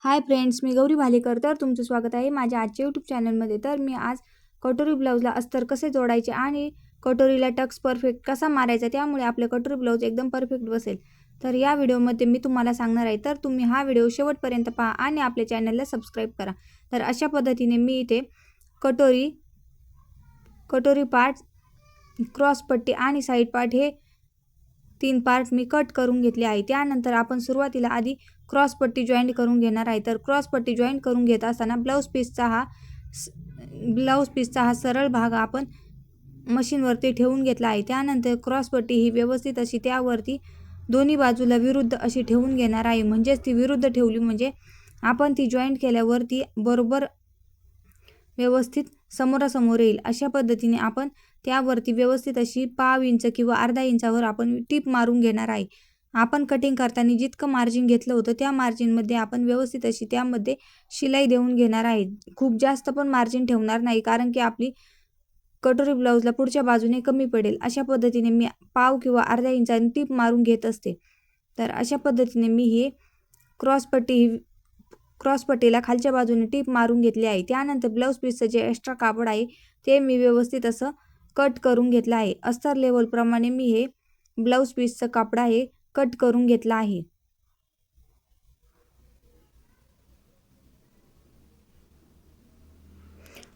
Hi friends, मी गौरी भालेकर. तर तुमचं स्वागत आहे माझ्या आजच्या यूट्यूब चॅनलमध्ये. तर मी आज कटोरी ब्लाऊजला अस्तर कसे जोडायचे आणि कटोरीला टक्स परफेक्ट कसा मारायचा, त्यामुळे आपलं कटोरी ब्लाऊज एकदम परफेक्ट बसेल, तर या व्हिडिओमध्ये मी तुम्हाला सांगणार आहे. तर तुम्ही हा व्हिडिओ शेवटपर्यंत पहा आणि आपल्या चॅनलला सबस्क्राईब करा. तर अशा पद्धतीने मी इथे कटोरी पार्ट, क्रॉस पट्टी आणि साईड पार्ट हे 3 पार्ट मी कट करून घेतले आहे. त्यानंतर आपण सुरुवातीला आधी क्रॉस पट्टी जॉईंट करून घेणार आहे. तर क्रॉस पट्टी जॉईंट करून घेत असताना ब्लाऊज पीसचा हा सरळ भाग आपण मशीनवरती ठेवून घेतला आहे. त्यानंतर क्रॉस पट्टी ही व्यवस्थित अशी त्यावरती दोन्ही बाजूला विरुद्ध अशी ठेवून घेणार आहे. म्हणजेच ती विरुद्ध ठेवली म्हणजे आपण ती जॉईंट केल्यावर ती बरोबर व्यवस्थित समोरासमोर येईल. अशा पद्धतीने आपण त्यावरती व्यवस्थित अशी पाव इंच किंवा अर्धा इंचावर आपण टिप मारून घेणार आहे. आपण कटिंग करताना जितकं मार्जिन घेतलं होतं त्या मार्जिनमध्ये आपण व्यवस्थित अशी त्यामध्ये शिलाई देऊन घेणार आहे. खूप जास्त पण मार्जिन ठेवणार नाही, कारण की आपली कटोरी ब्लाऊजला पुढच्या बाजूने कमी पडेल. अशा पद्धतीने मी पाव किंवा अर्ध्या इंचाने टिप मारून घेत असते. तर अशा पद्धतीने मी ही क्रॉस पट्टीला खालच्या बाजूने टिप मारून घेतली आहे. त्यानंतर ब्लाऊज पीसचं जे एक्स्ट्रा कापड आहे ते मी व्यवस्थित असं कट करून घेतलं आहे. अस्तर लेवलप्रमाणे मी हे ब्लाऊज पीसचं कापड आहे कट करून घेतलं आहे.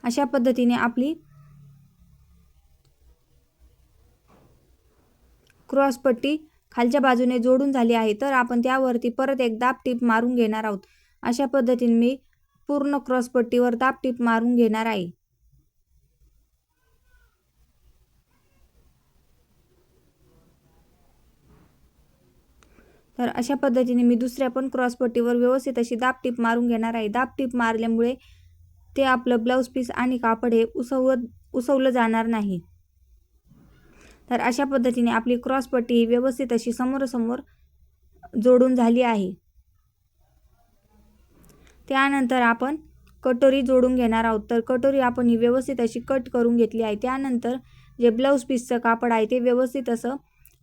अशा पद्धतीने आपली क्रॉस पट्टी खालच्या बाजूने जोडून झाली आहे. तर आपण त्यावरती परत एक दाब टीप मारून घेणार आहोत. अशा पद्धतीने मी पूर्ण क्रॉस पट्टीवर दाब टीप मारून घेणार आहे. तर अशा पद्धतीने मी दुसऱ्या पण क्रॉस पट्टीवर व्यवस्थित अशी दाब टीप मारून घेणार आहे. दाब टीप मारल्यामुळे ते आपलं ब्लाऊज पीस आणि कापड हे उसवलं जाणार नाही. तर अशा पद्धतीने आपली क्रॉस पट्टी ही व्यवस्थित अशी समोरासमोर जोडून झाली आहे. त्यानंतर आपण कटोरी जोडून घेणार आहोत. तर कटोरी आपण ही व्यवस्थित अशी कट करून घेतली आहे. त्यानंतर जे ब्लाऊज पीसचं कापड आहे ते व्यवस्थित असं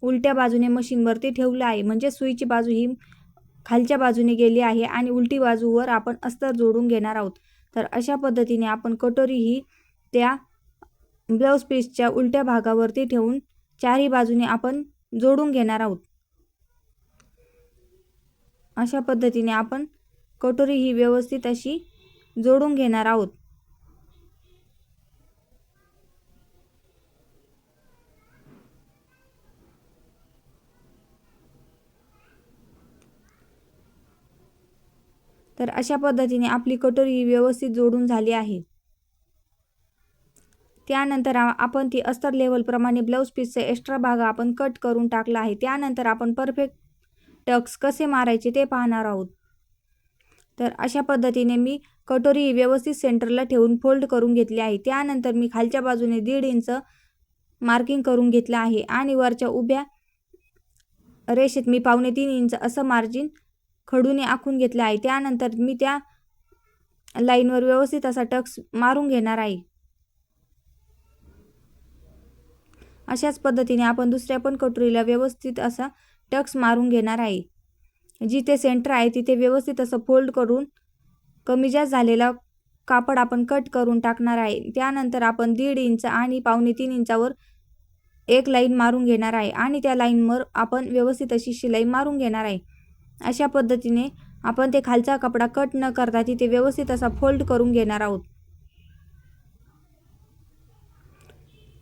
उलट्या बाजूने मशीनवरती ठेवलं आहे. म्हणजे सुईची बाजू ही खालच्या बाजूने गेली आहे आणि उलटी बाजूवर आपण अस्तर जोडून घेणार आहोत. तर अशा पद्धतीने आपण कटोरी ही त्या ब्लाऊज पीसच्या उलट्या भागावरती ठेवून चारही बाजूने आपण जोडून घेणार आहोत. अशा पद्धतीने आपण कटोरी ही व्यवस्थित अशी जोडून घेणार आहोत. तर अशा पद्धतीने आपली कटोरी ही व्यवस्थित जोडून झाली आहे. त्यानंतर आपण ती अस्तर लेवलप्रमाणे ब्लाऊज पीसचा एक्स्ट्रा भाग आपण कट करून टाकला आहे. त्यानंतर आपण परफेक्ट टक्स कसे मारायचे ते पाहणार आहोत. तर अशा पद्धतीने मी कटोरी व्यवस्थित सेंटरला ठेवून फोल्ड करून घेतली आहे. त्यानंतर मी खालच्या बाजूने 1.5 इंच मार्किंग करून घेतलं आहे आणि वरच्या उभ्या रेषेत मी 2.25 इंच असं मार्जिन खडूने आखून घेतलं आहे. त्यानंतर मी त्या लाईनवर व्यवस्थित असा टक्स मारून घेणार आहे. अशाच पद्धतीने आपण दुसऱ्या पण कटोरीला व्यवस्थित असा टक्स मारून घेणार आहे. जिथे सेंटर आहे तिथे व्यवस्थित असं फोल्ड करून कमी जास्त झालेला कापड आपण कट करून टाकणार आहे. त्यानंतर आपण 1.5 इंच आणि 2.25 इंचावर एक लाईन मारून घेणार आहे आणि त्या लाईनवर आपण व्यवस्थित अशी शिलाई मारून घेणार आहे. अशा पद्धतीने आपण ते खालचा कपडा कट न करता तिथे व्यवस्थित असा फोल्ड करून घेणार आहोत.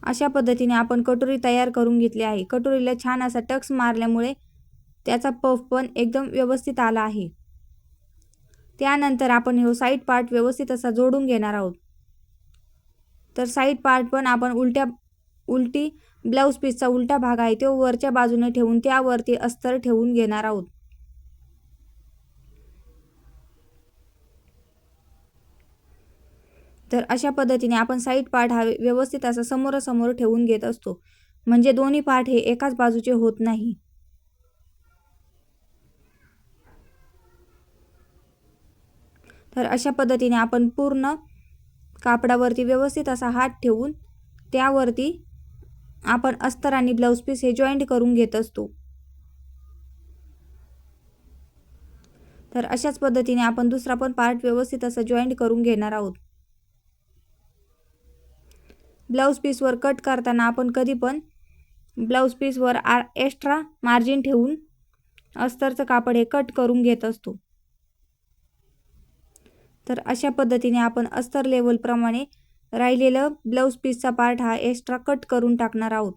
अशा पद्धतीने आपण कटोरी तयार करून घेतली आहे. कटोरीला छान असा टक्स मारल्यामुळे त्याचा पफ पण एकदम व्यवस्थित आला आहे. त्यानंतर आपण हे साईड पार्ट व्यवस्थित असा जोडून घेणार आहोत. तर साईड पार्ट पण आपण उलटी ब्लाऊज पीसचा उलटा भाग आहे तो वरच्या बाजूने ठेवून त्यावरती अस्तर ठेवून घेणार आहोत. तर अशा पद्धतीने आपण साईड पार्ट हा व्यवस्थित असा समोरासमोर ठेवून घेत असतो, म्हणजे दोन्ही पार्ट हे एकाच बाजूचे होत नाही. तर अशा पद्धतीने आपण पूर्ण कापडावरती व्यवस्थित असा हात ठेवून त्यावरती आपण अस्तर आणि ब्लाऊज पीस हे जॉईंट करून घेत असतो. तर अशाच पद्धतीने आपण दुसरा पण पार्ट व्यवस्थित असं जॉईंट करून घेणार आहोत. ब्लाऊज पीसवर कट करताना आपण कधी पण ब्लाऊज पीसवर एक्स्ट्रा मार्जिन ठेवून अस्तरचं कापड हे कट करून घेत असतो. तर अशा पद्धतीने आपण अस्तर लेवल प्रमाणे राहिलेलं ब्लाऊज पीसचा पार्ट हा एक्स्ट्रा कट करून टाकणार आहोत.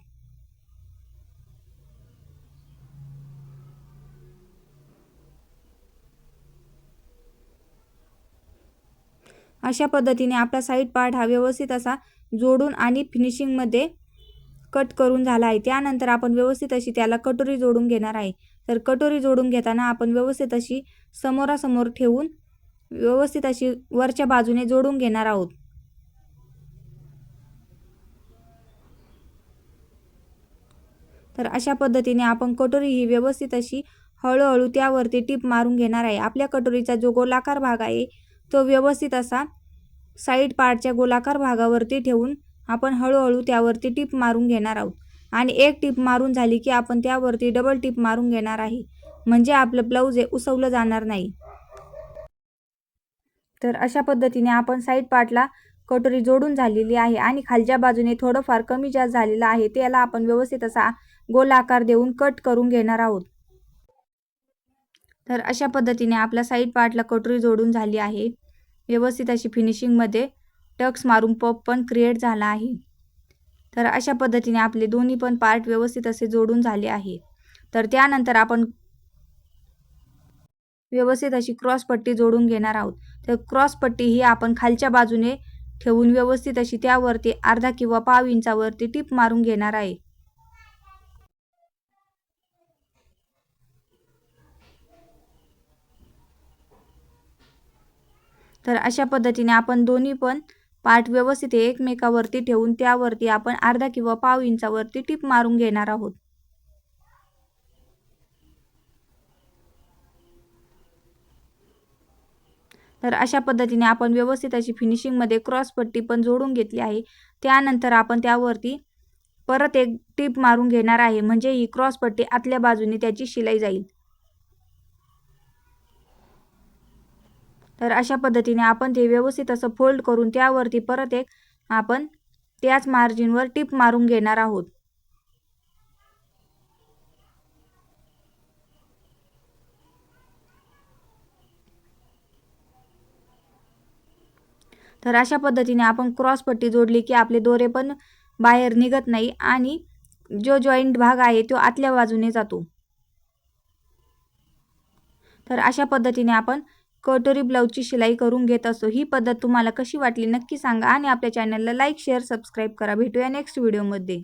अशा पद्धतीने आपला साईड पार्ट हा व्यवस्थित असा जोडून आणि फिनिशिंगमध्ये कट करून झाला आहे. त्यानंतर आपण व्यवस्थित अशी त्याला कटोरी जोडून घेणार आहे. तर कटोरी जोडून घेताना आपण व्यवस्थित अशी समोरासमोर ठेवून व्यवस्थित अशी वरच्या बाजूने जोडून घेणार आहोत. तर अशा पद्धतीने आपण कटोरी ही व्यवस्थित अशी हळूहळू त्यावरती टीप मारून घेणार आहे. आपल्या कटोरीचा जो गोलाकार भाग आहे तो व्यवस्थित असा साईड पार्टच्या गोलाकार भागावरती ठेवून आपण हळूहळू त्यावरती टीप मारून घेणार आहोत. आणि एक टीप मारून झाली की आपण त्यावरती डबल टीप मारून घेणार आहे, म्हणजे आपलं ब्लाऊज हे उसवलं जाणार नाही. तर अशा पद्धतीने आपण साईड पार्टला कटोरी जोडून झालेली आहे आणि खालच्या बाजूने थोडंफार कमी जास्त झालेलं आहे, त्याला आपण व्यवस्थित असा गोल आकार देऊन कट करून घेणार आहोत. तर अशा पद्धतीने आपल्या साईड पार्टला कटोरी जोडून झाली आहे. व्यवस्थित अशी फिनिशिंगमध्ये टक्स मारून पॉप पण क्रिएट झाला आहे. तर अशा पद्धतीने आपले दोन्ही पण पार्ट व्यवस्थित असे जोडून झाले आहे. तर त्यानंतर आपण व्यवस्थित अशी क्रॉस पट्टी जोडून घेणार आहोत. तर क्रॉस पट्टी ही आपण खालच्या बाजूने ठेवून व्यवस्थित अशी त्यावरती अर्धा किंवा पाव इंचावरती टीप मारून घेणार आहे. तर अशा पद्धतीने आपण दोन्ही पण पार्ट व्यवस्थित एकमेकावरती ठेवून त्यावरती आपण अर्धा किंवा पाव इंचावरती टीप मारून घेणार आहोत. तर अशा पद्धतीने आपण व्यवस्थित अशी फिनिशिंगमध्ये क्रॉस पट्टी पण जोडून घेतली आहे. त्यानंतर आपण त्यावरती परत एक टीप मारून घेणार आहे, म्हणजे ही क्रॉस पट्टी आतल्या बाजूने त्याची शिलाई जाईल. तर अशा पद्धतीने आपण ते व्यवस्थित असं फोल्ड करून त्यावरती परत एक आपण त्याच मार्जिनवर टीप मारून घेणार आहोत. तर अशा पद्धतीने आपण क्रॉस पट्टी जोडली की आपले दोरे पण बाहेर निघत नाही आणि जो जॉईंट भाग आहे तो आतल्या बाजूने जातो. तर अशा पद्धतीने आपण कटोरी ब्लाऊजची शिलाई करून घेत असतो. ही पद्धत तुम्हाला कशी वाटली नक्की सांगा आणि आपल्या चॅनलला लाईक, शेअर, सबस्क्राईब करा. भेटूया नेक्स्ट व्हिडिओमध्ये.